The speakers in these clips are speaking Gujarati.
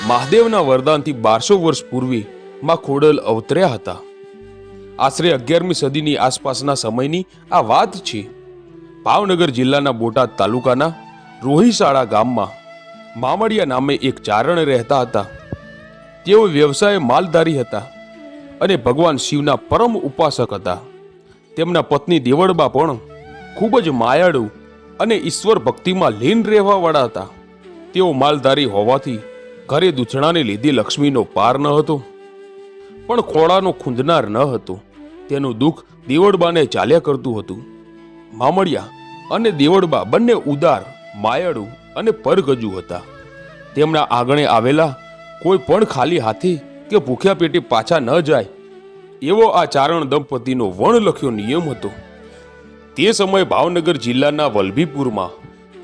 મહાદેવના વરદાનથી 1200 વર્ષ પૂર્વે માં ખોડલ અવતર્યા હતા। આશરે 11મી સદીની આસપાસના સમયની આ વાત છે। ભાવનગર જિલ્લાના બોટાદ તાલુકાના રોહિશાળા ગામમાં મામડિયા નામે એક ચારણ રહેતા હતા। તેઓ વ્યવસાય માલધારી હતા અને ભગવાન શિવના પરમ ઉપાસક હતા। તેમના પત્ની દેવળબા પણ ખૂબ જ માયાળુ અને ઈશ્વર ભક્તિમાં લીન રહેવાવાળા હતા। તેઓ માલધારી હોવાથી ઘરે દૂધણાને લીધે લક્ષ્મીનો પાર ન હતો, પણ ખોળાનો ખૂંદનાર ન હતો। તેનું દુઃખ દેવળબાને ચાલ્યા કરતું હતું। મામડિયા અને દેવળબા બંને ઉદાર, માયાળુ અને પરગજુ હતા। તેમના આંગણે આવેલા કોઈ પણ ખાલી હાથે કે ભૂખ્યા પેટે પાછા ન જાય એવો આ ચારણ દંપતીનો વણલખ્યો નિયમ હતો। તે સમયે ભાવનગર જિલ્લાના વલભીપુરમાં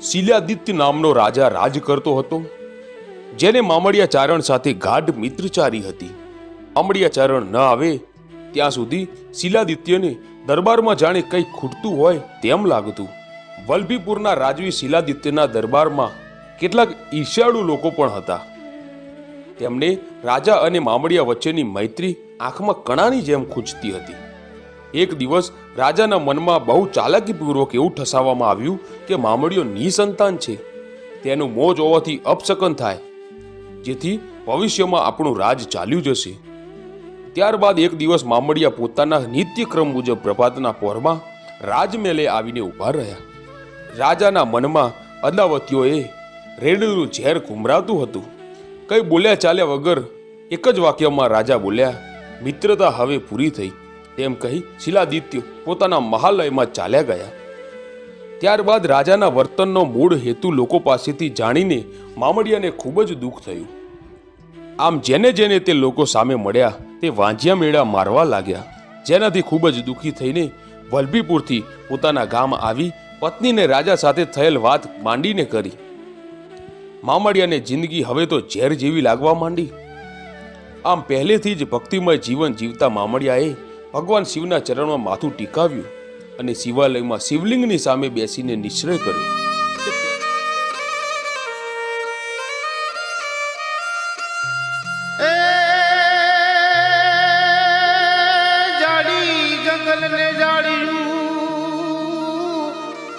શિલાદિત્ય નામનો રાજા રાજ કરતો હતો, જેને મામડિયા ચારણ સાથે ગાઢ મિત્રચારી હતી। મામડિયા ચારણ ન આવે ત્યાં સુધી શિલાદિત્યને દરબારમાં જાણે કંઈ ખૂટતું હોય તેમ લાગતું। વલભીપુરના રાજવી શિલાદિત્યના દરબારમાં કેટલાક ઈર્ષ્યાળુ લોકો પણ હતા। તેમને રાજા અને મામડિયા વચ્ચેની મૈત્રી આંખમાં કણાની જેમ ખૂંચતી હતી। એક દિવસ રાજાના મનમાં બહુ ચાલાકીપૂર્વક એવું ઠસાવવામાં આવ્યું કે મામડિયો નિસંતાન છે, તેનું મોં જોવાથી અપશકન થાય, જેથી ભવિષ્યમાં આપણું રાજ ચાલ્યું જશે। ત્યારબાદ એક દિવસ મામડિયા પોતાના નિત્યક્રમ મુજબ પ્રભાતના પહોરમાં રાજમહેલે આવીને ઊભા રહ્યા। રાજાના મનમાં અદાવતીઓએ રેડેલું ઝેર ઘુમરાતું હતું। કંઈ બોલ્યા ચાલ્યા વગર એક જ વાક્યમાં રાજા બોલ્યા, મિત્રતા હવે પૂરી થઈ, તેમ કહી શિલાદિત્ય પોતાના મહાલયમાં ચાલ્યા ગયા। ત્યારબાદ રાજાના વર્તનનો મૂળ હેતુ લોકો પાસેથી જાણીને મામડિયાને ખૂબ જ દુઃખ થયું। આમ જેને જેને તે લોકો સામે મળ્યા તે વાંજિયા મેળા મારવા લાગ્યા, જેનાથી ખૂબ જ દુઃખી થઈને વલભીપુરથી પોતાના ગામ આવી પત્નીને રાજા સાથે થયેલ વાત માંડીને કરી। મામડિયાને જિંદગી હવે તો ઝેર જેવી લાગવા માંડી। આમ પહેલેથી જ ભક્તિમય જીવન જીવતા મામડિયાએ ભગવાન શિવના ચરણમાં માથું ટીકાવ્યું અને શિવાલયમાં શિવલિંગની સામે બેસીને નિશ્ચય કર્યો।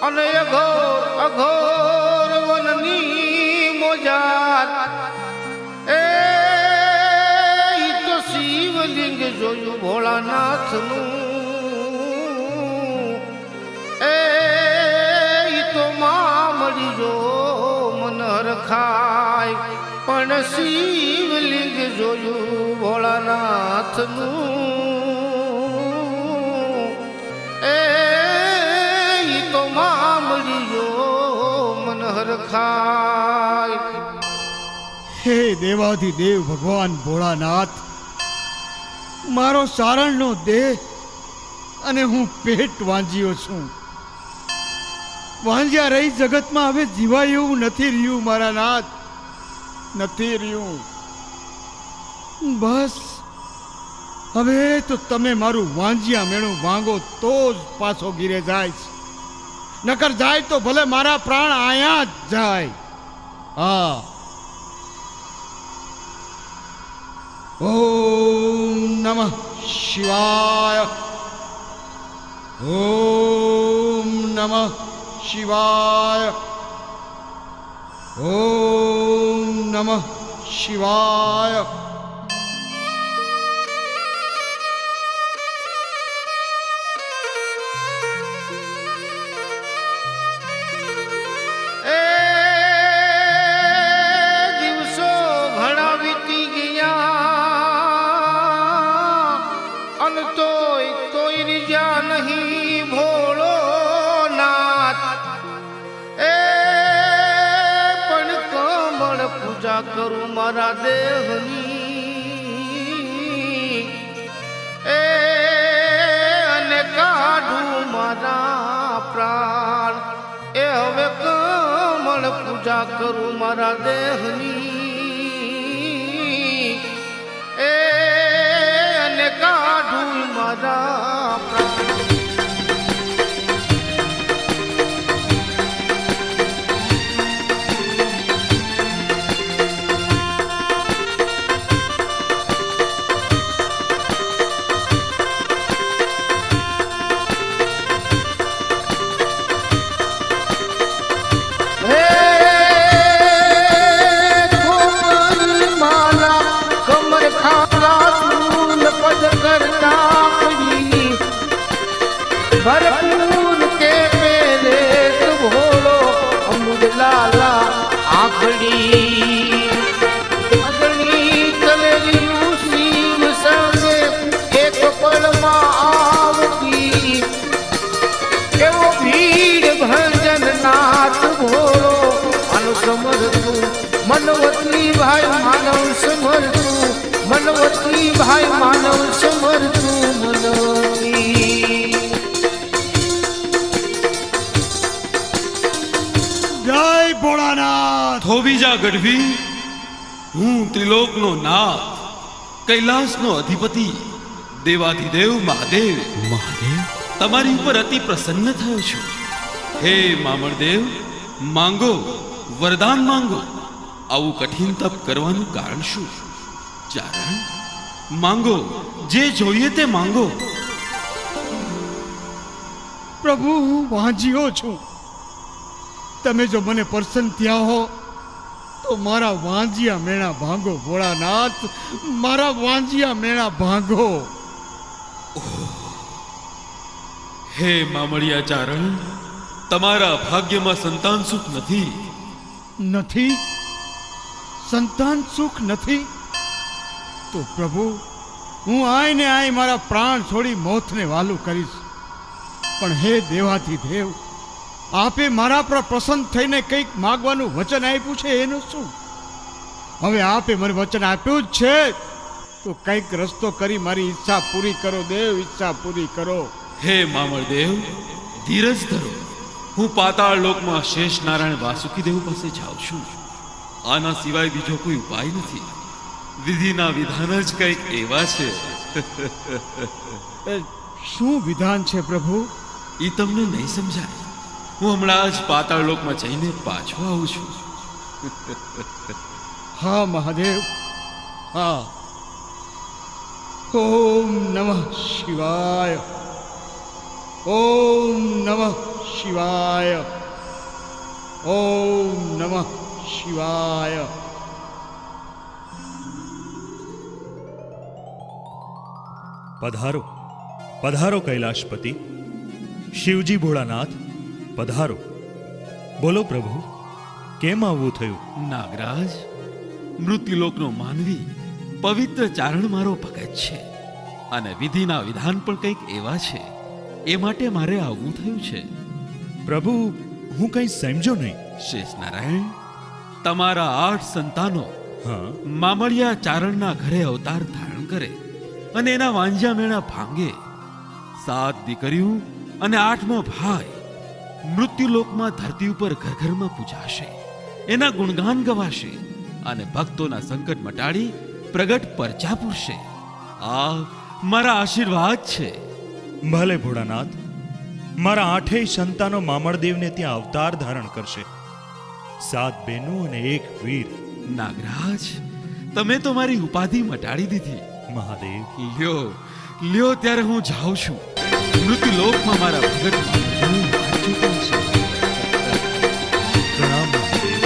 અને અઘોર અઘોર વનની મોજાત તો શિવલિંગ જોયું ભોળાનાથનું, તો મામડી જો મન હરખાય, પણ શિવલિંગ જોયું ભોળાનાથનું, હે દેવાધિદેવ ભગવાન ભોળાનાથ, મારો સારણનો દેહ અને હું પેટ વાંજ્યો છું। વાંજ્યા રહી જગતમાં હવે જીવાય એવું નથી રહ્યું મારા નાથ, નથી રહ્યું। બસ હવે તો તમે મારું વાંજ્યા મેણું ભાંગો તો જ પાછો ગીરે જાય, નકર જાય તો ભલે મારા પ્રાણ આયા જ જાય। હા, ઓમ નમઃ શિવાય, ઓમ નમઃ શિવાય, ઓમ નમઃ શિવાય। કરું મારા દેહની, અને કાઢું મારા પ્રાણ, હવે કમળ પૂજા કરું મારા દેહની, અને કાઢું મારા પ્રાણ। ઘડી અગણી તલેલીનું શિવ સામે એક પળમાં આવતી એવો ભીડ ભંજન નાથ ભોળો માનવ સમરતું મનવતી ભાઈ માનવ સમરતું મનવતી ભાઈ માનવ સમરતું મનવતી જય ભોળાનાથ. થોબીજા ગઢવી, હું ત્રિલોકનો નાથ, કૈલાસનો અધિપતિ, દેવાધિદેવ મહાદેવ તમારી ઉપર અતિ પ્રસન્ન થયો છું. હે મામળદેવ, માંગો, વરદાન માંગો. આવું કઠિન તપ કરવાનું કારણ શું? ચારણ, માંગો, જે જોઈએ તે માંગો. પ્રભુ, હું વાંજ્યો છું. તમે જો મને પ્રસન્ન થયા હો તો મારા વાંજિયા મેણા ભાંગો. ભોળાનાથ, મારા વાંજિયા મેણા ભાંગો. હે મામળિયા ચારણ, તમારા ભાગ્યમાં સંતાન સુખ નથી. નથી? સંતાન સુખ નથી? તો પ્રભુ, હું આય ને આય મારા પ્રાણ છોડી મોતને વાલું કરીશ. પણ હે દેવાથી દેવ, આપે મારા પર પ્રસન્ન થઈને કંઈક માગવાનું વચન આપ્યું છે, એનું શું? હવે આપે મને વચન આપ્યું જ છે તો કંઈક રસ્તો કરી મારી ઈચ્છા પૂરી કરો દેવ, ઈચ્છા પૂરી કરો. હે મામળદેવ, ધીરજ ધરો. હું પાતાળ લોકમાં શેષ નારાયણ વાસુકી દેવ પાસે જાઉં છું. આના સિવાય બીજો કોઈ ઉપાય નથી. વિધિના વિધાન જ કંઈક એવા છે. એ શું વિધાન છે પ્રભુ? એ તમને નહીં સમજાય. હું હમણાં જ પાતાળ લોકમાં જઈને પાછો આવું છું. હા મહાદેવ, હા. ઓમ નમઃ શિવાય, ઓમ નમઃ શિવાય, ઓમ નમઃ શિવાય. પધારો પધારો કૈલાશપતિ, શિવજી ભોળાનાથ, પધારો. બોલો પ્રભુ, કેમ આવવું થયું? નાગરાજ, મૃત્યુલોકનો માનવી પવિત્ર ચારણ મારો ભગત છે અને વિધિના વિધાન પણ કંઈક એવા છે. એ માટે મારે આવવું થયું છે. પ્રભુ, હું કંઈ સમજો નહીં. શેષ નારાયણ, તમારા 8 સંતાનો હા, મામળિયા ચારણના ઘરે અવતાર ધારણ કરે અને એના વાંજ્યા મેણા ભાંગે. 7 દીકરીઓ અને 8મો ભાઈ મૃત્યુલોકમાં ધરતી ઉપર ઘર ઘરમાં પૂજાશે, એના ગુણગાન ગવાશે અને ભક્તોના સંકટ મટાડી પ્રગટ પરચા પૂરશે. આ મારા આશીર્વાદ છે. ભલે ભોળાનાથ, મારા 8 સંતાનો મામળદેવને ત્યાં અવતાર ધારણ કરશે. 7 બહેનો અને 1 વીર. નાગરાજ, તમે તો મારી ઉપાધિ મટાડી દીધી. મહાદેવ, લ્યો લ્યો, ત્યારે હું જાઉં છું. મૃત્યુલોકમાં મારા ભગત પ્રણામ મહાદેવ.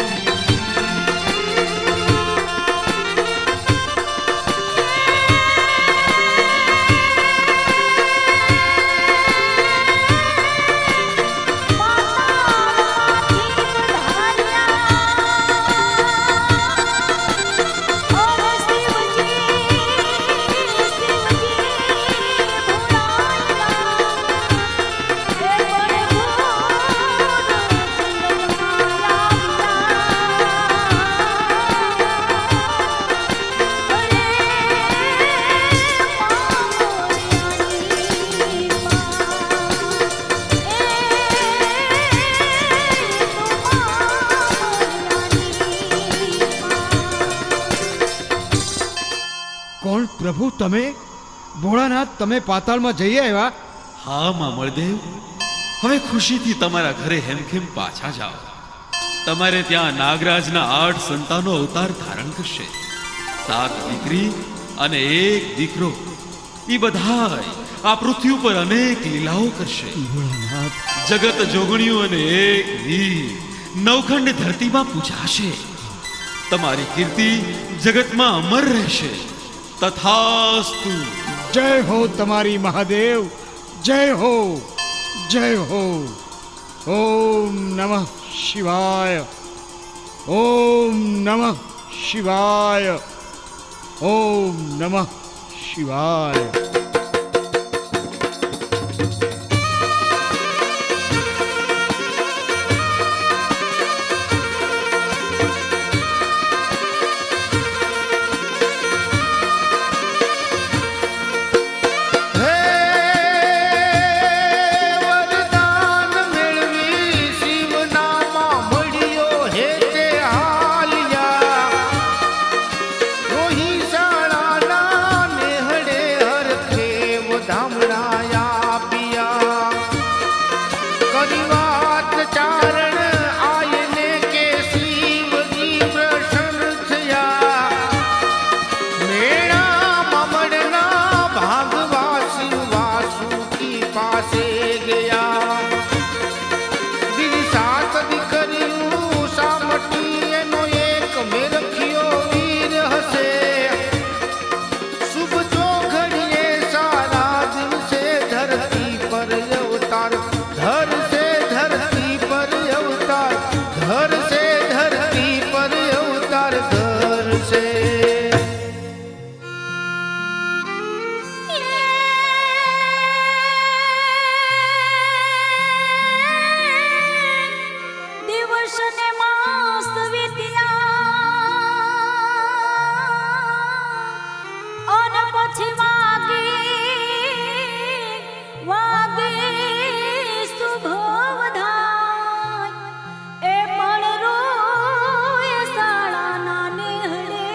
કોણ પ્રભુ તમે? ભોળાનાથ, તમે પાતાળમાં જઈ આવ્યા? હા મામળદેવ, હવે ખુશીથી તમારા ઘરે હેમખેમ પાછા જાઓ. તમારે ત્યાં નાગરાજના 8 સંતાનો અવતાર ધારણ કરશે. 7 દીકરી અને 1 દીકરો. એ બધાય આ પૃથ્વી ઉપર અનેક લીલાઓ કરશે. ભોળાનાથ, જગત જોગણીયું અને 1 વીર નવખંડ ધરતીમાં પૂજાશે. તમારી કીર્તિ જગતમાં અમર રહેશે. તથાસ્તુ. જય હો તમારી મહાદેવ, જય હો, જય હો. ઓમ નમઃ શિવાય, ઓમ નમઃ શિવાય. ઓમ નમઃ શિવાય. હે વરદાન મેળવી શિવનામાં મળ્યો હે તે હાલિયા રોહી શાળાના નેહડે હરખે ધામણાયા પિયા કરી વાત ચારણ આયને કે શિવજી પ્રસન્ન થયા મેળામાં મળના ભાગવાસી વાસુકી પાસે ગયા બીજી સાત દીકરીઓ સામટી એનો એક મેં રખ્યો વીર હશે શુભ જો ઘડીએ સારા દિવસે ધરતી પર અવતાર ધરશે ધરતી પર અવતાર ધરશે ધરતી પર અવતાર ધરશે દિવસ ને માસ વીત્યા અને પછી વાગે શુભ વધાય એ પણ રોય શાળાના નેહડે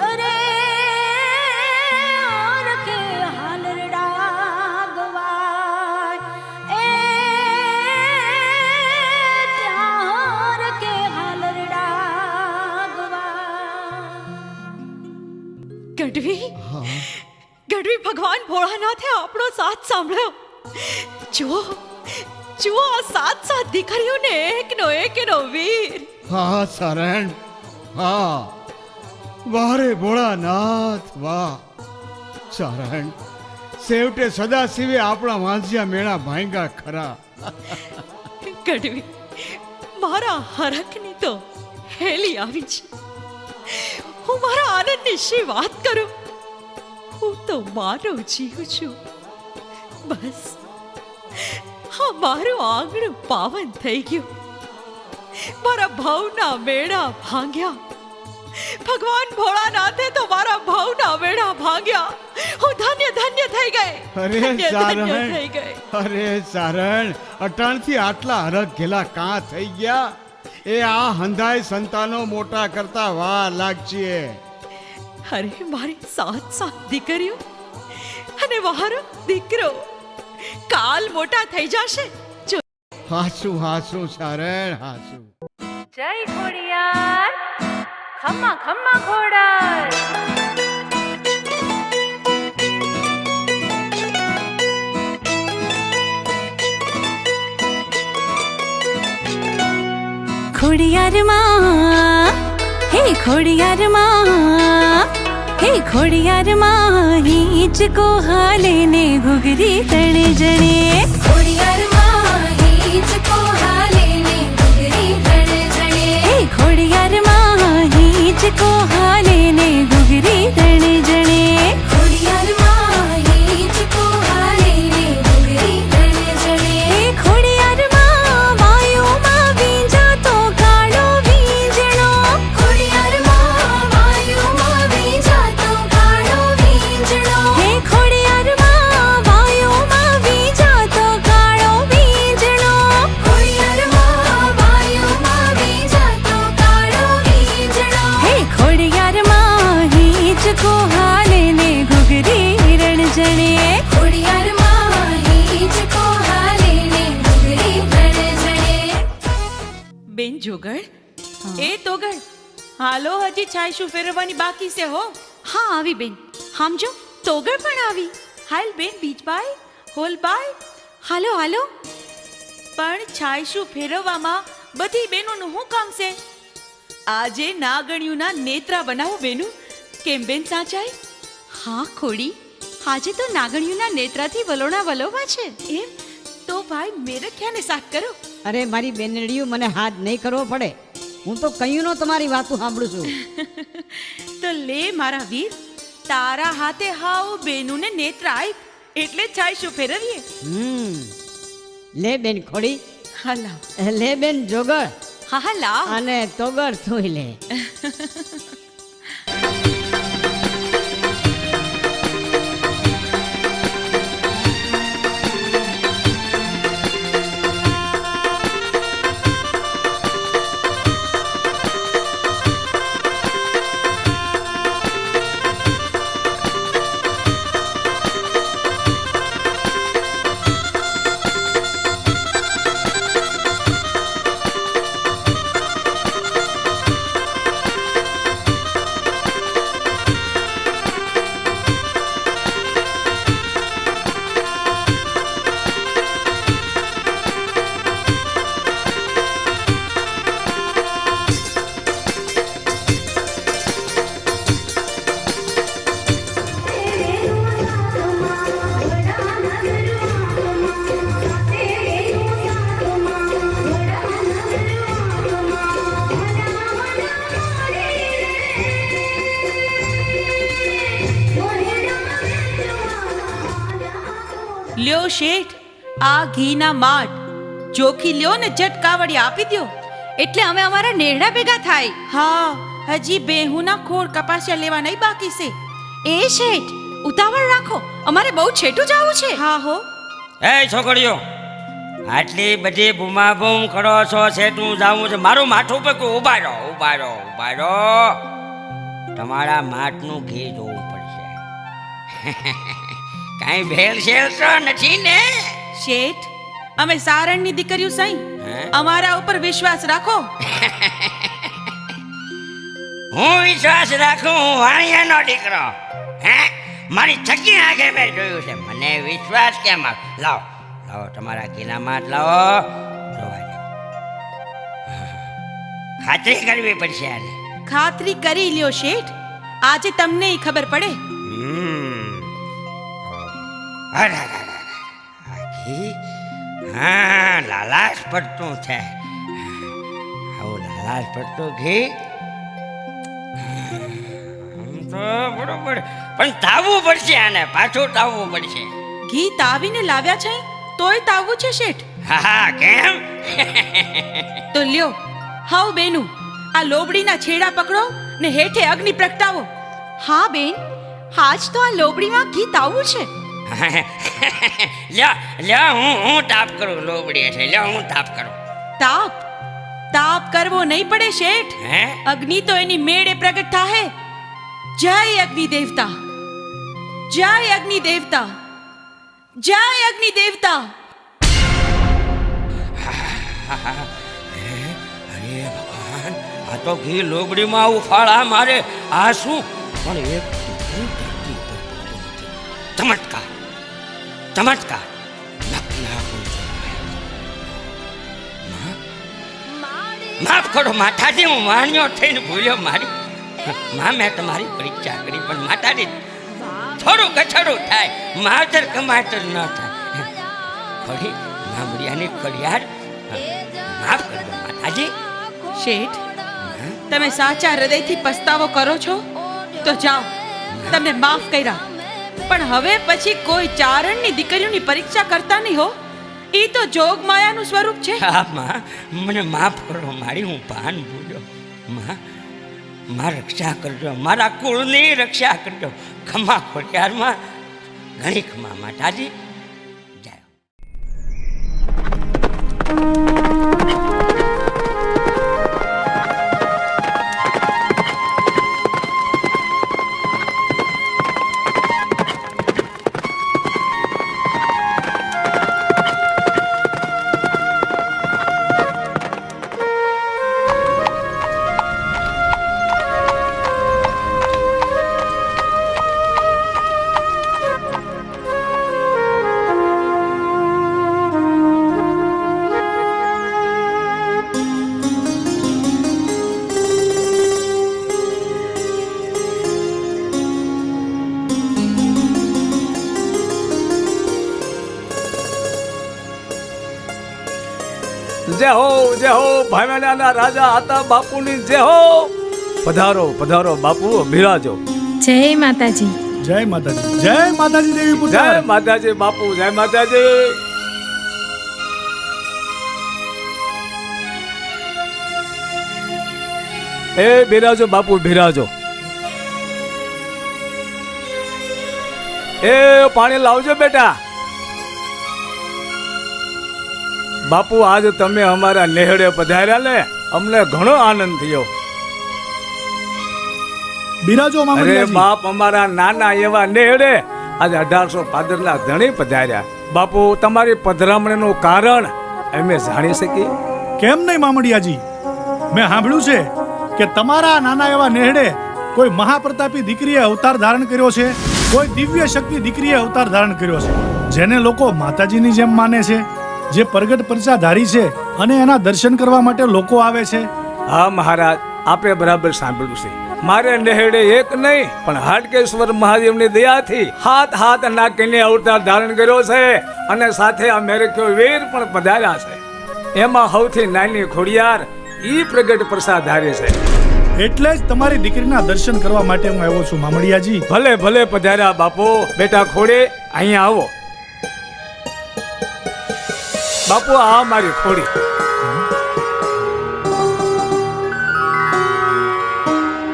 અરે હરખે હાલરડા ગવાય એ ત્યાં હરખે હાલરડા ગવાય. ગઢવી ગઢવી ભગવાન ભોળાનાથે આપણો સાથ સાંભળ્યો. જો જો આ સાત દીકરીઓને એકનો એક એનો વીર. હા સારણ, હા. વારે ભોળાનાથ વાહ. સારણ, છેવટે સદાશિવે આપણા વાંઝિયા મેળા ભાંગ્યા ખરા. ગઢવી મારા હરખની તો હેલી આવી છે. હું મારા આનંદની શી વાત કરું. હું તો મારો જીવ છું. બસ હા મારું આંગણું પાવન થઈ ગયું. મારા ભાવના મેળા ભાંગ્યા. ભગવાન ભોળાનાથે તો મારા ભાવના મેળા ભાંગ્યા. હું ધન્ય ધન્ય થઈ ગઈ. અરે ધન્ય સારણ, થઈ ગઈ. અરે સારણ, અટાણથી આટલા હરખ ઘેલા કાં થઈ ગયા? એ આ હંધાય સંતાનો મોટા કરતા વાર લાગશે. અરે મારી સાત દીકરીઓ અને મારો દીકરો કાલ મોટા થઈ જશે. જો હાસું હાસું સારણ, હાસું. જય ખોડિયાર ખમ્મા ખમ્મા ખોડાર. ખોડિયાર માં હે ખોડિયાર માં હે ખોડિયાર માં હિંચકો હાલે ને ઘુઘરી તણે જણે. ખોડિયાર માં હિંચકો હાલે ને ઘુઘરી તણે જણે. હે ખોડિયાર માં હિંચકો હાલે ને ઘુઘરી તણે જણે. ખોડિયાર માં હિંચકો હાલે ને ઘુઘરી તણે જણે. હે ખોડિયાર માં વાયુમાં વીંજાતો કાળો વીંજણો. ખોડિયાર માં વાયુમાં વીંજાતો કાળો વીંજણો. હે ખોડિયાર માં વાયુમાં વીંજાતો કાળો વીંજણો. ખોડિયાર માં વાયુમાં વીંજાતો કાળો વીંજણો. હે ખોડિયાર માં હિંચકો હાલે ને ઘુઘરી રણ જણે. ખોડિયાર માં હિંચકો હાલે ને ઘુઘરી રણ જણે. બેન જોગળ એ તોગળ હાલો હજી છાયશું ફેરવવાની બાકી છે હો. હા આવી બેન. સમજો તોગળ પણ આવી. હાલ બેન બીજબાઈ હોલબાઈ હાલો હાલો. પણ છાયશું ફેરવવામાં બધી બેનોનું શું કામ છે? આજે નાગણિયુંના નેત્રા બનાવો બેનું. કેમ બેન સાચાઈ? હા ખોડી, આજે તો નાગણીઓના નેત્રાથી વલોણા વલોવા છે. એમ તો ભાઈ મેરે ક્યાંને સાથ કરો. અરે મારી બેનડીયું, મને હાથ નહીં કરવો પડે. હું તો કયું નો તમારી વાતો સાંભળું છું. તો લે મારા વીર, તારા હાથે હાવ બેનુને નેત્ર આપ એટલે છાયશું ફેરવીએ. લે બેન ખોડી, હલા લે બેન જોગળ, હા હા લાવ. અને તોગળ તું લે. લ્યો શેઠ, આ ઘીના માટ જોખી લ્યો ને જટ કાવડી આપી દ્યો. એટલે અમે અમારા નેરડા ભેગા થાય. હા, હજી બેહુના ખોળ કપાસિયા લેવા નહીં બાકી છે. એ શેઠ, ઉતાવળ રાખો, અમારે બહુ છેટું જવું છે. હા હો. એ છોકરીઓ, આટલી બધી બૂમાબૂમ કરો છો, છેટું જાવું છે, મારું માથું પર ઉભા રહો, ઉભા રહો, ઉભા રહો. તમારા માટનું ઘી જોવું પડશે. કાંઈ ભેળસેળ તો નથી ને? શેઠ, અમે સારણની દીકરીઓ સહી, હે? અમારા ઉપર વિશ્વાસ રાખો. હું વિશ્વાસ રાખું, હું વાણિયાનો દીકરો. હે, મારી થકી આંખે મેં જોયું છે, મને વિશ્વાસ કેમ આવે? લાવો લાવો, તમારા ઘીના માટ લાવો, જોવા દો. ખાતરી કરવી પડશે આને. ખાતરી કરી લ્યો શેઠ, આજે તમને ય ખબર પડે. હા, લાલાશ પડતું છે. આવું લાલાશ પડતું ઘી તો બરોબર, પણ તાવવું પડશે આને, પાછું તાવવું પડશે. ઘી તાવીને લાવ્યા છે તોય તાવવું છે શેઠ. હા, કેમ? તો લ્યો, હાવ બેનું, આ લોબડીના છેડા પકડો ને હેઠે અગ્નિ પ્રગટાવો. હા બેન, આજ તો આ લોબડીમાં ઘી તાવવું છે. લ્યો લ્યો, હું તાપ કરું લોબડી છે. લ્યો, હું તાપ કરું. તાપ તાપ કરવો નહીં પડે શેઠ. હે, અગ્નિ તો એની મેળે પ્રગટ થાહે. જય અગ્નિ દેવતા, જય અગ્નિ દેવતા, જય અગ્નિ દેવતા. અરે ભગવાન, આ તો ઘી લોબડીમાં ઉફાળા મારે. આ શું? પણ એક ચમત્કાર, ચમત્કાર. માફ કરો માતાજી, હું વાણિયો થઈને ભૂલ્યો. મારી માં, મેં તમારી પરીક્ષા કરી, પણ માતાજી થોડું કછડું થાય, માતર કમાતર ન થાય. ખડી મામડિયાની ખડિયાળ, માફ કરજો માતાજી. શેઠ, તમે સાચા હૃદયથી પસ્તાવો કરો છો તો જાઓ, તમને માફ કર્યા. પણ હવે પછી કોઈ ચારણની દીકરીઓની પરીક્ષા કરતા નહીં હો. એ તો જોગ માયાનું સ્વરૂપ છે. હા માં, મને માફ કરો મારી, હું ભાન ભૂલ્યો. માં, મારી રક્ષા કરજો, મારા કુળની રક્ષા કરજો. ખમા ખોડિયારમાં ઘણી ખમા માતાજી. જય. જય હો ભાઈમાનાના રાજા હતા બાપુની જય હો. પધારો પધારો બાપુ, બિરાજો. જય માતાજી. જય માતાજી, જય માતાજી દેવી પુત્ર. જય માતાજી બાપુ, જય માતાજી. એ બિરાજો બાપુ, બિરાજો. એ પાણી લાવજો બેટા. બાપુ, આજ તમે અમારા નેહડે પધાર્યા ને, અમને ઘણો આનંદ થયો. બિરાજો અરે મામડિયાજી. બાપ, અમારા નાના એવા નેહડે આજે 1800 ભાદરના ધણી પધાર્યા. બાપુ, તમારી પધરામણીનું કારણ અમે જાણી શકીએ? કેમ નહીં મામડિયાજી, મેં સાંભળ્યું છે કે તમારા નાના એવા નેહડે કોઈ મહાપ્રતાપી દીકરીએ અવતાર ધારણ કર્યો છે, કોઈ દિવ્ય શક્તિ દીકરીએ અવતાર ધારણ કર્યો છે, જેને લોકો માતાજીની જેમ માને છે, જે પ્રગટ પરચાધારી છે અને એના દર્શન કરવા માટે લોકો આવે છે. હા મહારાજ, આપે બરાબર સાંભળ્યું છે. મારે નેહડે એક નહીં પણ હાડકેશ્વર મહાદેવની દયાથી હાથ નાખીને અવતાર ધારણ કર્યો છે અને સાથે આ મેરખ્યો વીર પણ પધાર્યા છે. એમાં સૌથી નાની ખોડિયાર ઈ પ્રગટ પ્રસાધારી છે. એટલે જ તમારી દીકરીના દર્શન કરવા માટે હું આવ્યો છું મામડિયાજી. ભલે ભલે પધાર્યા બાપુ. બેટા ખોડે, અહીંયા આવો. બાપુ, આ મારી ખોડી.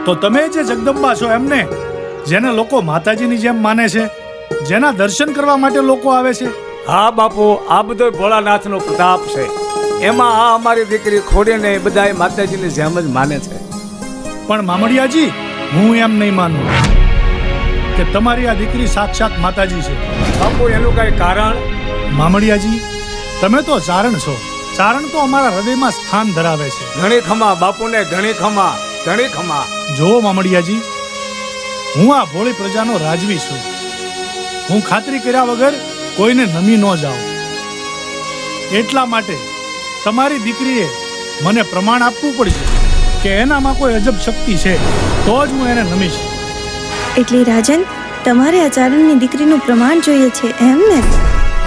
તો તમે જે જગદંબા છો એમને, જેને લોકો માતાજીની જેમ માને છે, જેના દર્શન કરવા માટે લોકો આવે છે. હા બાપુ, આ બધો ભોળાનાથનો પ્રતાપ છે. એમાં આ અમારી દીકરી ખોડીને બધાય માતાજીની જેમ જ માને છે. પણ મામડિયાજી, હું એમ નહીં માનું કે તમારી આ દીકરી સાક્ષાત માતાજી છે. બાપુ, એનું કઈ કારણ? મામડિયાજી, તમે તો ચારણ છો. ચારણ તો અમારા હૃદયમાં સ્થાન ધરાવે છે. ઘણી ખમા બાપુને, ઘણી ખમા, ઘણી ખમા. જો મામડિયાજી, હું આ ભોળી પ્રજાનો રાજવી છું. હું ખાતરી કર્યા વગર કોઈને નમી ન જાઉં. એટલા માટે તમારી દીકરીએ મને પ્રમાણ આપવું પડશે કે એનામાં કોઈ અજબ શક્તિ છે, તો જ હું એને નમીશ. એટલે રાજન, તમારે આ ચારણની દીકરીનું પ્રમાણ જોઈએ છે એમ ને?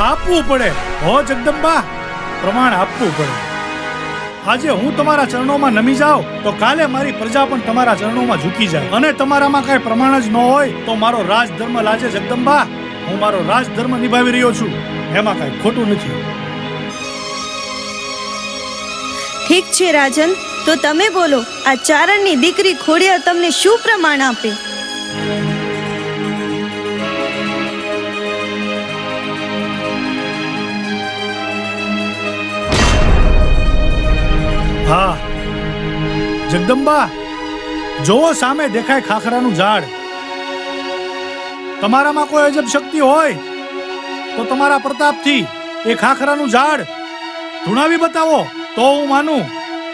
આપવું પડે હો જગદંબા, પ્રમાણ આપવું પડે. આજે હું તમારા ચરણોમાં નમી જાઉં તો કાલે મારી પ્રજા પણ તમારા ચરણોમાં ઝૂકી જાય. અને તમારામાં કાંઈ પ્રમાણ જ ન હોય તો મારો રાજધર્મ લાજે જગદંબા. હું મારો રાજધર્મ નિભાવી રહ્યો છું, એમાં કાંઈ ખોટું નથી. ઠીક છે રાજન, તો તમે બોલો, આ ચારણની દીકરી ખોડિયાર તમને શું પ્રમાણ આપે? હા જગદંબા, જોવો સામે દેખાય ખાખરાનું ઝાડ. તમારામાં કોઈ અજબ શક્તિ હોય તો તમારા પ્રતાપથી એ ખાખરાનું ઝાડ ધૂણાવી બતાવો, તો હું માનું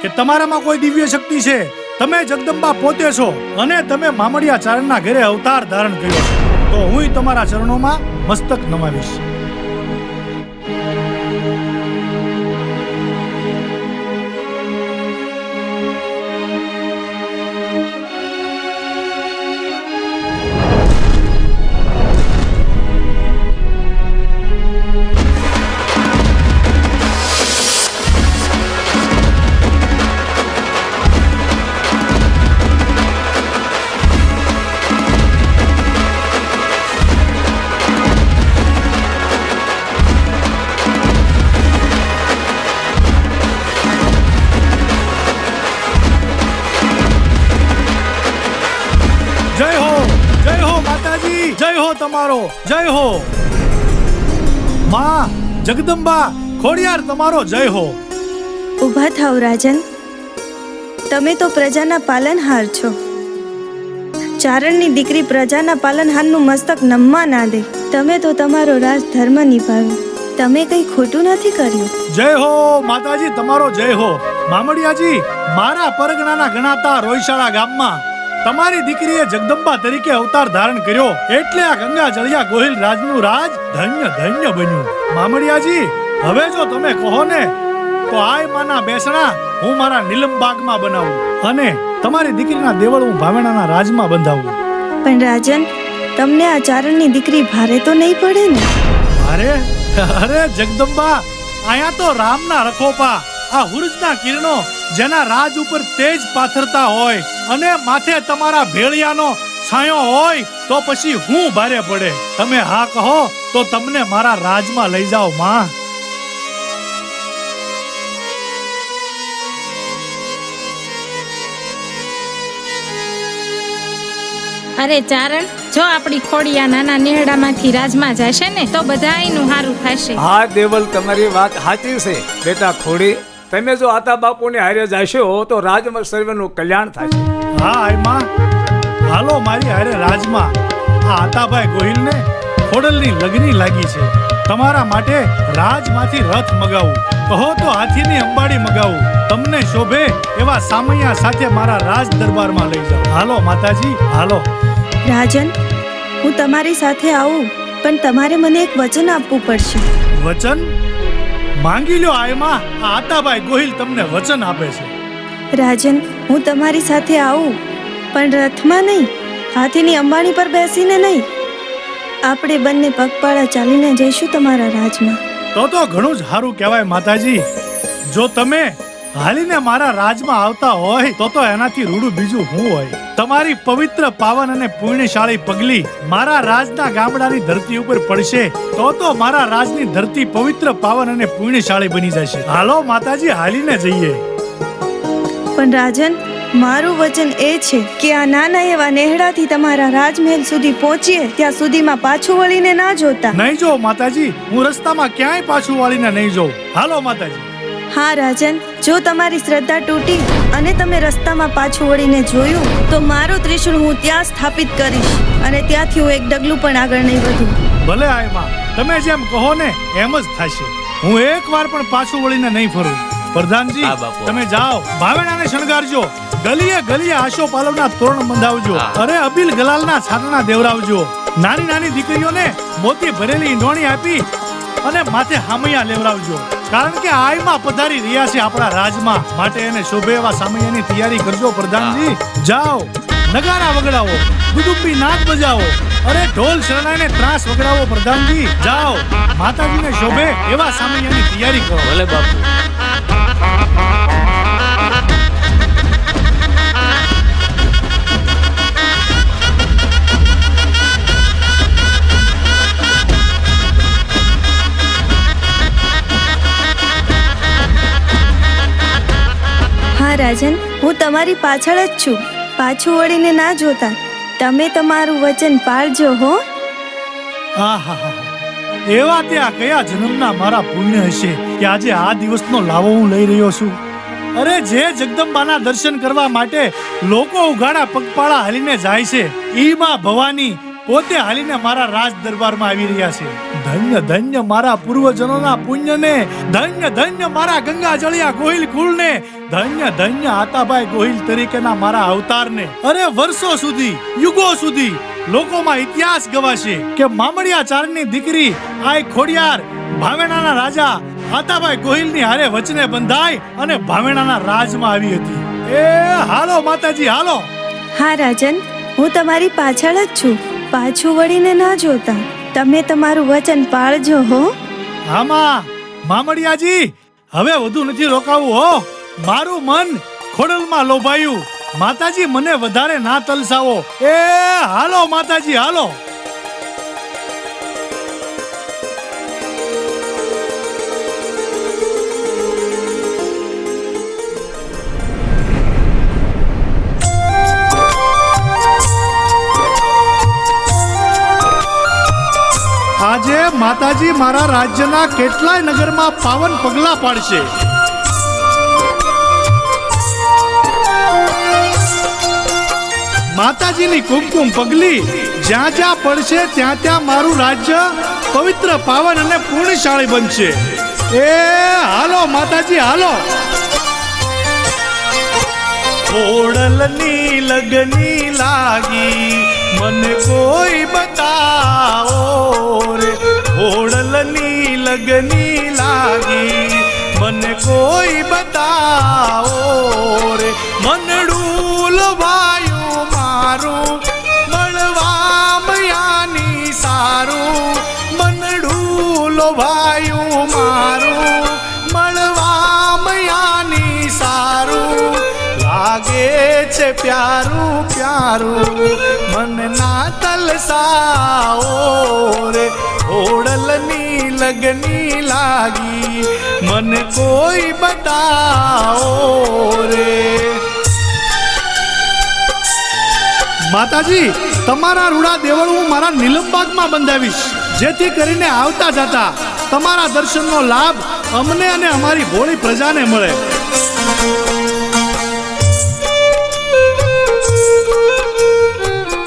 કે તમારામાં કોઈ દિવ્ય શક્તિ છે. તમે જગદંબા પોતે છો અને તમે મામડિયા ચારણના ઘરે અવતાર ધારણ કર્યો છે, તો હું તમારા ચરણોમાં મસ્તક નમાવીશ. તમારો જય હો. માં જગદંબા ખોડિયાર, તમારો જય હો. ઊભા થાવ રાજન, તમે તો પ્રજાના પાલનહાર છો. ચારણની દીકરી પ્રજાના પાલનહારનું મસ્તક નમવા ના દે. તમે તો તમારો રાજધર્મ નિભાવ્યો, તમે કંઈ ખોટું નથી કર્યું. જય હો માતાજી, તમારો જય હો. મામડિયાજી, મારા પરગણાના ગણાતા રોયશાળા ગામમાં તમારી દીકરીએ જગદંબા તરીકે અવતાર ધારણ કર્યો, એટલે આ ગંગા જળિયા ગોહિલ રાજનું રાજ ધન્ય ધન્ય બન્યું. મામડિયાજી, હવે જો તમે કહો ને તો આય માના બેસણા હું મારા નીલમબાગમાં બનાવું અને તમારી દીકરીના દેવળ હું ભાવેણાના રાજમાં બંધાવું. પણ રાજન, તમને આ ચારણની દીકરી ભારે તો નહીં પડે ને? અરે અરે જગદંબા, અહીંયા તો રામના રખોપા આ હુરજના કિરણો જેના રાજ ઉપર તેજ પાથરતા હોય અને માથે તમારા ભેળિયાનો છાંયો હોય તો પછી હું ભારે પડે? તમે હા કહો તો તમને મારા રાજમાં લઈ જાઓ માં. અરે ચારણ, જો આપણી ખોડિયા નાના નેહડામાંથી રાજમાં જશે ને તો બધાયનું હારું થશે. હા દેવલ, તમારી વાત સાચી છે બેટા ખોડી. તમે જો આતા બાપુને હારે જશો તો રાજમાં સર્વેનું કલ્યાણ થશે. હા આયમાં, હાલો મારી હારે રાજમાં. આ આતાભાઈ ગોહિલને ખોડલની લગની લાગી છે. તમારા માટે રાજમાંથી રથ મગાવું, કહો તો હાથીની અંબાડી મગાવું. તમને શોભે એવા સામૈયા સાથે મારા રાજ દરબારમાં લઈ જાઓ. હાલો માતાજી, હાલો. રાજન, હું તમારી સાથે આવું, પણ તમારે મને એક વચન આપવું પડશે. વચન માંગી લ્યો આયમાં. આ આતાભાઈ ગોહિલ તમને વચન આપે છે. રાજન, હું તમારી સાથે આવું, પણ રથમાં નહીં, હાથીની અંબાણી પર બેસીને નહીં. આપણે બંને પગપાળા ચાલીને જઈશું તમારા રાજમાં. તો ઘણું જ સારું કહેવાય માતાજી. જો તમે હાલીને મારા રાજમાં આવતા હોય તો એનાથી રૂડું બીજું શું હોય? તમારી પવિત્ર પાવન અને પુણ્યશાળી પગલી મારા રાજના ગામડાની ધરતી ઉપર પડશે તો મારા રાજની ધરતી પવિત્ર પાવન અને પુણ્યશાળી બની જશે. હાલો માતાજી, હાલીને જઈએ. પણ રાજન, મારું વચન એ છે કે આ નાના એવા નેહડાથી તમારા રાજમહેલ સુધી પહોંચીએ ત્યાં સુધીમાં પાછું વળીને ના જોતા. નહીં જો માતાજી, હું રસ્તામાં ક્યાંય પાછું વાળીને નહીં જોઉં. હાલો માતાજી. હા રાજન, જો તમારી શ્રદ્ધા તૂટી અને તમે રસ્તામાં પાછું વળીને જોયું તો મારું ત્રિશૂળ હું ત્યાં સ્થાપિત કરીશ અને ત્યાંથી હું એક ડગલું પણ આગળ નહીં વધું. ભલે આયમાં, તમે જેમ કહો ને એમ જ થશે. હું એકવાર પણ પાછું વળીને નહીં ફરું. પ્રધાનજી, તમે જાઓ, ભાવેણાને શણગારજો, ગલીએ ગલીએ આશો પાલવના તોરણ બંધાવજો, અરે અબીલ ગલાલના છાતણા દેવરાવજો, નાની નાની દીકરીઓને મોતી ભરેલી ઈંડોણી આપી અને માથે હામૈયા લેવરાવજો. કારણ કે આયમાં પધારી રહ્યા છે આપણા રાજમાં, માટે એને શોભે એવા સામૈયાની તૈયારી કરજો. પ્રધાનજી જાઓ, નગારા વગડાવો, દુદુંબી નાદ બજાવો, અરે ઢોલ શરણાઈને ત્રાસ વગડાવો. પ્રધાનજી જાઓ, માતાજીને શોભે એવા સામૈયાની તૈયારી કરો. ભલે બાપુ. હા રાજન, હું તમારી પાછળ જ છું. પાછું વળીને ના જોતા. તમે તમારું વચન પાળજો હો. આહા, એવા ત્યાં કયા જન્મના મારા પુણ્ય હશે કે આજે આ દિવસનો લાવો હું લઈ રહ્યો છું. અરે જે જગદંબાના દર્શન કરવા માટે લોકો ઉઘાડા પગપાળા હાલીને જાય છે, ઈ માં ભવાની પોતે હાલીને મારા રાજ દરબારમાં આવી રહ્યા છે. ધન્ય ધન્ય મારા પૂર્વજનોના પુણ્યને, ધન્ય ધન્ય મારા ગંગા જળિયા ગોહિલ કુળને, ધન્ય ધન્ય આતાભાઈ ગોહિલ તરીકેના મારા અવતારને. અરે વર્ષો સુધી, યુગો સુધી લોકોમાં ઇતિહાસ ગવાશે કે મામડિયા ચારણની દીકરી આય ખોડિયાર ભાવેણાના રાજા આતાભાઈ ગોહિલની હારે વચને બંધાય અને ભાવેણાના રાજમાં આવી હતી. એ હાલો માતાજી, હાલો. હા રાજન, હું તમારી પાછળ જ છું. પાછું વળીને ના જોતા. તમે તમારું વચન પાળજો હો. આમાં મામડિયાજી, હવે વધુ નથી રોકાવું હો. મારું મન ખોડલમાં લોભાયું. માતાજી મને વધારે ના તલસાવો. એ હાલો માતાજી, હાલો. આજે માતાજી મારા રાજ્યના કેટલાય નગરમાં પાવન પગલા પાડશે. માતાજીની કુમકુમ પગલી જ્યાં જ્યાં પડશે ત્યાં ત્યાં મારું રાજ્ય પવિત્ર, પાવન અને પૂર્ણશાળી બનશે. એ હાલો માતાજી, હાલો. ખોડલની લગની લાગી મને કોઈ બતાવો રે. ખોડલની લગની લાગી મને કોઈ બતાવો રે. મનડું લવાયું મારું મળવા મયાની સારું. મનડું લવાયું મારું મળવા મયા પ્યારું પ્યારું મન ના તલસાઓ રે ખોડલની લગની લાગી મને કોઈ બતાવો રે. માતાજી, તમારા રૂડા દેવળ હું મારા નીલમબાગમાં બંધાવીશ, જેથી કરીને આવતા જતા તમારા દર્શનનો લાભ અમને અને અમારી ભોળી પ્રજાને મળે.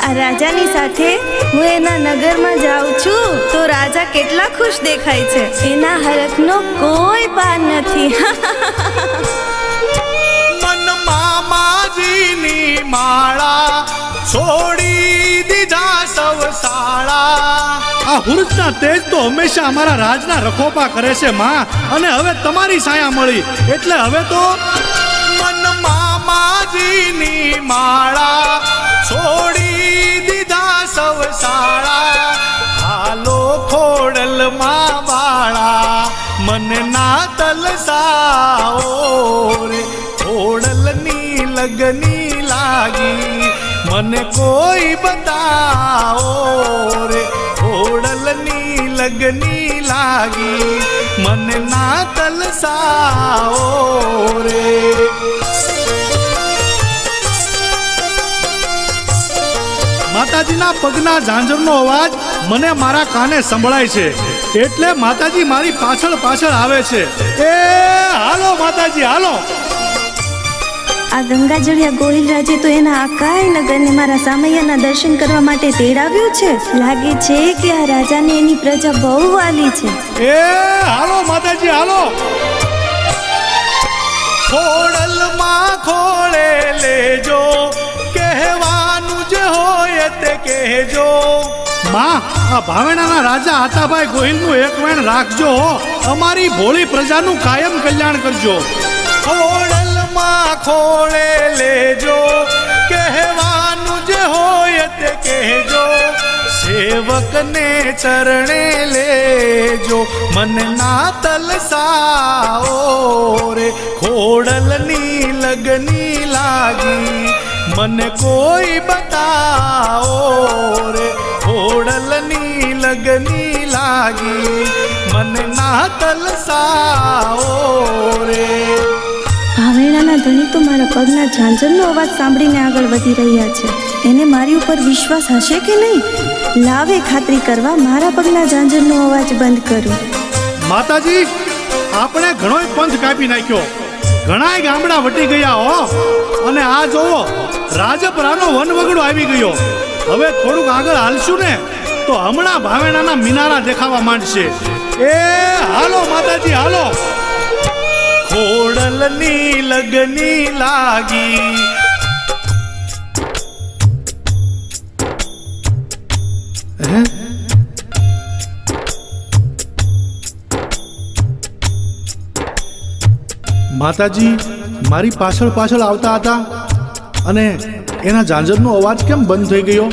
આ રાજાની સાથે હું એના નગરમાં જાઉં છું તો રાજા કેટલા ખુશ દેખાય છે. એના હરખનો કોઈ પાર નથી. મન મામાજીની માળા છોડી દીધા સૌ શાળા. આ હુરતના તેજ તો હંમેશા અમારા રાજના રખોપા કરે છે માં, અને હવે તમારી છાયા મળી એટલે હવે તો મન મામાજીની માળા છોડી દીધા સૌ શાળા. હાલો ખોડલમાં વાળા મને ના તલસાઓ રે ખોડલની લગની લાગી મને કોઈ બતાવો રે ખોડલની લગની લાગી મને ના તલસાઓ રે. માતાજીના પગના ઝાંઝરનો અવાજ મને મારા કાને સંભળાય છે, એટલે માતાજી મારી પાછળ પાછળ આવે છે. એ હાલો માતાજી હાલો. આ ગંગાજળિયા ગોહિલ રાજે તો એના આકાય નગરને મારા સામૈયાના દર્શન કરવા માટે તેડાવ્યું છે. લાગે છે કે આ રાજાને એની પ્રજા બહુ વાલી છે. એ હાલો માતાજી હાલો. ખોડલમાં ખોળે લેજો કહેવાનું જે હોય તે કહેજો. માં, આ ભાવેણાના રાજા આતાભાઈ ગોહિલનું એક વેણ રાખજો, અમારી ભોળી પ્રજાનું કાયમ કલ્યાણ કરજો. ખોડલમાં ખોળે લેજો કહેવાનું જે હોય તે કહેજો. સેવકને ચરણે લેજો મને ના તલસાઓ રે ખોડલની લગની લાગી મને કોઈ બતાવો રે ખોડલની લગની લાગી મને ના તલસાઓ રે. ભાવેણાના ધણી તો મારા પગના ઝાંઝરનો અવાજ સાંભળીને આગળ વધી રહ્યા છે. એને મારી ઉપર વિશ્વાસ હશે કે નહીં? લાવે ખાતરી કરવા મારા પગના ઝાંઝરનો અવાજ બંધ કરું. માતાજી, આપણે ઘણોય પંથ કાપી નાખ્યો, ઘણાય ગામડા વટી ગયા હો, અને આ જોવો રાજપરાનો વનવગડો આવી ગયો. હવે થોડુંક આગળ હાલશું ને તો હમણાં ભાવેણાના મિનારા દેખાવા માંડશે. એ હાલો માતાજી હાલો. ખોડલની લગની લાગી માતાજી મારી પાછળ પાછળ આવતા હતા અને એના ઝાંઝરનો અવાજ કેમ બંધ થઈ ગયો?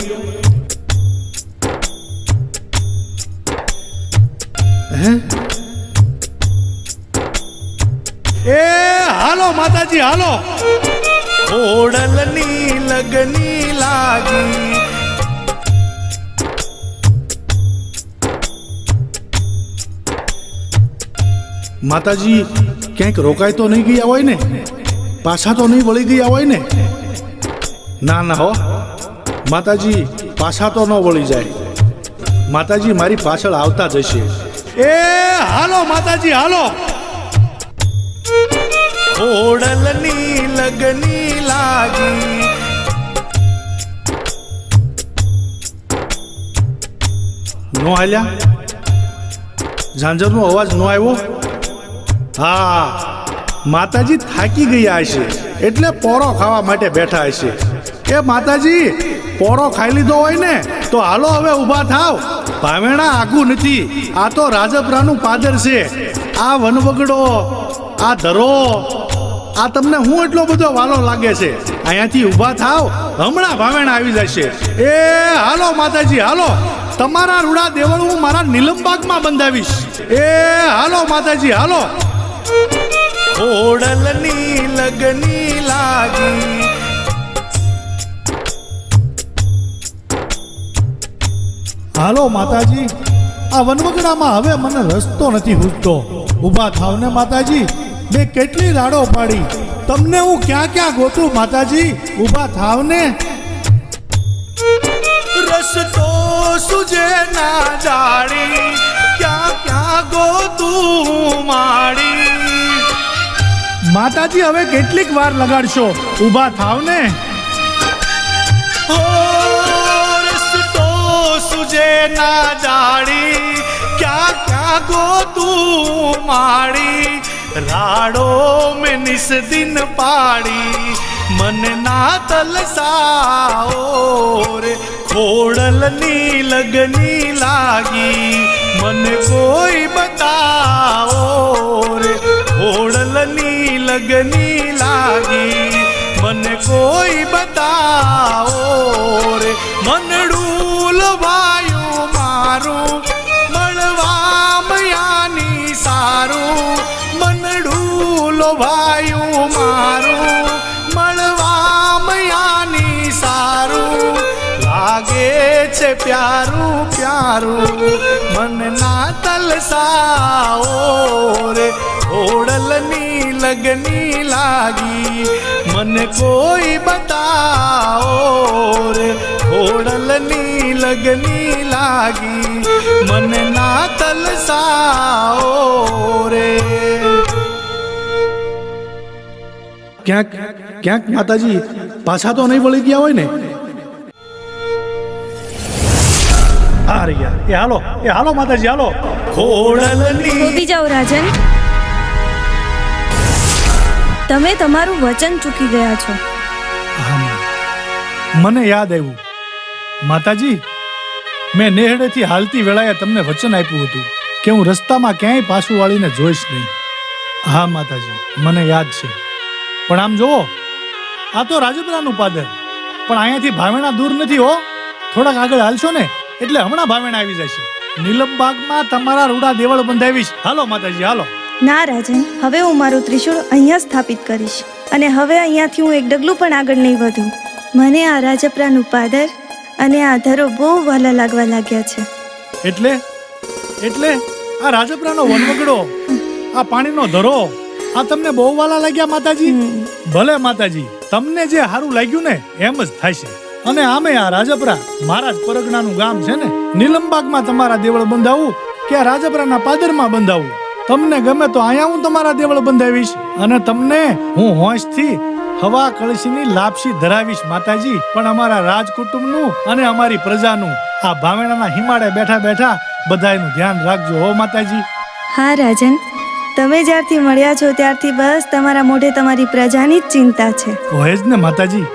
એ હાલો માતાજી હાલો. ખોડલની લગની લાગી માતાજી, ક્યાંક રોકાઈ તો નહીં ગયા હોય ને? પાછા તો નહીં વળી ગયા હોય ને? ના ના હો માતાજી, પાછા તો ન વળી જાય. માતાજી મારી પાછળ આવતા જશે. એ હાલો માતાજી હાલો. ખોડલની લગની લાગી નો હાલ્યા? ઝાંઝરનો અવાજ નો આવ્યો? હા, માતાજી થાકી ગયા હશે એટલે પોરો ખાવા માટે બેઠા હશે. એ માતાજી, પોરો ખાઈ લીધો હોય ને તો હાલો હવે ઊભા થાવ. ભાવેણા આઘું નથી, આ તો રાજપરાનું પાદર છે. આ વનવગડો, આ ધરો, આ તમને હું એટલો બધો વાલો લાગે છે? અહીંયાથી ઊભા થાવ, હમણાં ભાવેણા આવી જશે. એ હાલો માતાજી હાલો. તમારા રૂડા દેવળ હું મારા નીલમબાગમાં બંધાવીશ. એ હાલો માતાજી હાલો. ખોડલની લગની લાગી હાલો માતાજી, આ વનવગડામાં હવે મને રસ્તો નથી સૂઝતો. ઊભા થાવ ને માતાજી, મેં કેટલી રાડો પાડી, તમને હું ક્યાં ક્યાં ગોતું માતાજી, ઊભા થાવ ને. રસ્તો સુજે ના જાડી, ક્યાં ક્યાં ગોતું માડી. માતાજી હવે કેટલીક વાર લગાડશો, ઊભા થાવ ને. રસ્તો સુજે ના જાડી, ક્યાં ક્યાં ગોતું માડી. રાડો મેં નિસ દિન પાડી, મન ના તલસાઓ રે. ખોડલની લગની લાગી, મને કોઈ બતાવો રે. ખોડલની લગની લાગી, મને કોઈ બતાવો રે. મનડું લવાયું મારું, મળવા મયાની સારું. મનડું લવાયું મારું, મળવા મયાની સારું. લાગે છે પ્યારું પ્યારું, મન ના તલસાઓ રે. ઓડલની લગની લાગી, મને કોઈ બતાવો રે. ઓડલની લગની લાગી, મને ના તલસાઓ રે. ક્યાંક ક્યાંક માતાજી પાછા તો નહીં વળી ગયા હોય ને? આ રહ્યા, એ હાલો માતાજી, હાલો. ખોડલની ઊભી જાઓ રાજન. તમે તમારું વચન ચૂકી ગયા છો. મને યાદ આવ્યું માતાજી, મેં નેહડેથી હાલતી વેળાએ તમને વચન આપ્યું હતું કે હું રસ્તામાં ક્યાંય પાછું વાળીને જોઈશ નહીં. હા માતાજી, મને યાદ છે. પણ આમ જુઓ, આ તો રાજપરાનું પાદર, પણ અહીંયાથી ભાવેણા દૂર નથી હો. થોડાક આગળ હાલશો ને એટલે હમણાં ભાવેણા આવી જશે. નીલમબાગમાં તમારા રૂડા દેવળ બંધાવીશ. હાલો માતાજી, હાલો. ના રાજન, હવે હું મારું ત્રિશૂળ અહીંયા સ્થાપિત કરીશ, અને હવે અહીંયાથી હું એક ડગલું પણ આગળ નહીં વધું. મને આ રાજપરાનું પાદર અને આ ધરો બહુ વહાલા લાગવા લાગ્યા છે. એટલે આ રાજપરાનો વનવગડો, આ પાણીનો ધરો, આ તમને બહુ વાલા લાગ્યા માતાજી? ભલે માતાજી, તમને જે સારું લાગ્યું ને એમ જ થાય છે. અને આમે આ રાજપરા મારા જ પરગણાનું ગામ છે ને. નીલમબાગમાં તમારા દેવળ બંધાવું કે આ રાજપરાના પાદરમાં બંધાવું, તમને ગમે તો અહીંયા હું તમારા દેવળ બંધાવીશ, અને તમને હું હોંશથી હવા કળશીની લાપસી ધરાવીશ માતાજી. પણ અમારા રાજકુટુંબનું અને અમારી પ્રજાનું, આ ભાવેણાના હિમાડે બેઠા બેઠા બધાયનું ધ્યાન રાખજો હો માતાજી. હા રાજન, તમે જ્યારથી મળ્યા છો ત્યારથી બસ તમારા મોઢે તમારી પ્રજાની જ ચિંતા છે. હોય જ ને માતાજી.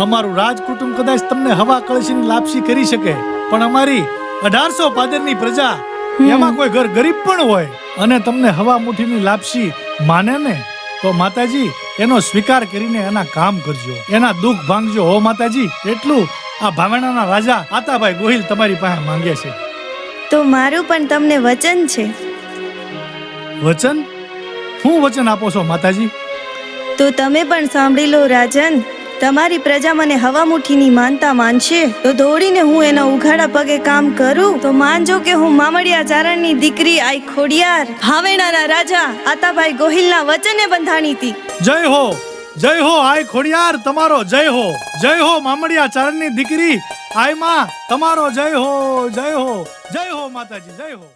અમારું રાજકુટુંબ કદાચ તમને હવા કળશીની લાપસી કરી શકે, પણ અમારી 1800 પાદરની પ્રજા, એમાં કોઈ ઘર ગરીબ પણ હોય અને તમને હવા મુઠ્ઠીની લાપસી માને ને, તો માતાજી એનો સ્વીકાર કરીને એના કામ કરજો, એના દુઃખ ભાંગજો હો માતાજી. એટલું આ ભાવેણાના રાજા આતાભાઈ ગોહિલ તમારી પાસે માંગે છે. તો મારું પણ તમને વચન છે. વચન? શું વચન આપો છો માતાજી? તો તમે પણ સાંભળી લો રાજન. તમારી પ્રજા મને હવા મુઠ્ઠીની માનતા માનશે તો દોડીને હું એના ઉઘાડા પગે કામ કરું તો માનજો કે હું મામડિયા ચારણની દીકરી આઈ ખોડિયાર, ભાવેણાના રાજા આતાભાઈ ગોહિલના વચને બંધાણી હતી. જય હો, જય હો આઈ ખોડિયાર, તમારો જય હો. જય હો મામડિયા ચારણની દીકરી આઈ માં, તમારો જય હો, જય હો, જય હો માતાજી, જય હો.